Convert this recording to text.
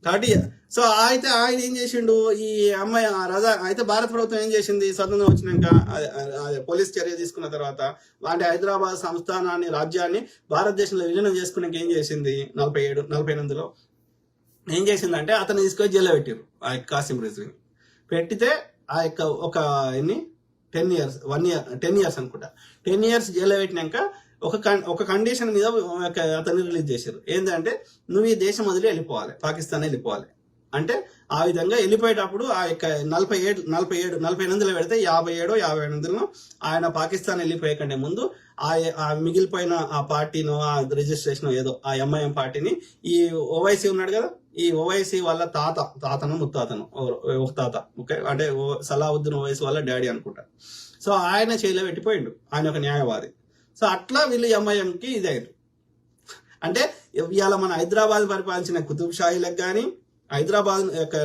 కాబట్టి సో అయితే ఆయన ఏం చేసిండు, ఈ అమ్మాయి రజా అయితే భారత ప్రభుత్వం ఏం చేసింది, స్వతంత్రం వచ్చినాక పోలీస్ చర్య తీసుకున్న తర్వాత అంటే హైదరాబాద్ సంస్థానాన్ని రాజ్యాన్ని భారతదేశంలో విలీనం చేసుకున్నాక ఏం చేసింది 48 ఏం చేసిందంటే అతను తీసుకొని జైల్లో పెట్టారు ఆ యొక్క కాసిం రిజ్వీని. పెట్టితే ఆ యొక్క ఒక 10 ఇయర్స్ అనుకుంటా 10 ఇయర్స్ జైల్లో పెట్టినాక ఒక కండిషన్ మీద అతన్ని రిలీజ్ చేశారు. ఏంటంటే నువ్వు ఈ దేశం వదిలి వెళ్ళిపోవాలి, పాకిస్తాన్ వెళ్ళిపోవాలి అంటే ఆ విధంగా వెళ్ళిపోయేటప్పుడు ఆ యొక్క 48 పెడితే 57 ఆయన పాకిస్తాన్ వెళ్ళిపోయే కంటే ముందు ఆ మిగిలిపోయిన ఆ పార్టీను ఆ రిజిస్ట్రేషన్ ఏదో ఆ ఎంఐఎం పార్టీని ఈ ఓవైసీ ఉన్నాడు కదా, ఈ ఓవైసీ వాళ్ళ తాతను ముత్తాతను ఒక తాత ఓకే అంటే సలావుద్దీన్ ఓవైసీ వాళ్ళ డాడీ అనుకుంటా. సో ఆయన చేతిలో పెట్టిపోయిండు, ఆయన ఒక న్యాయవాది. సో అట్లా వీళ్ళు ఎంఐఎంకి ఇది అయ్యారు. అంటే ఇవాళ మన హైదరాబాద్ పరిపాలించిన కుతుబ్ షాహీలకు కానీ హైదరాబాద్ యొక్క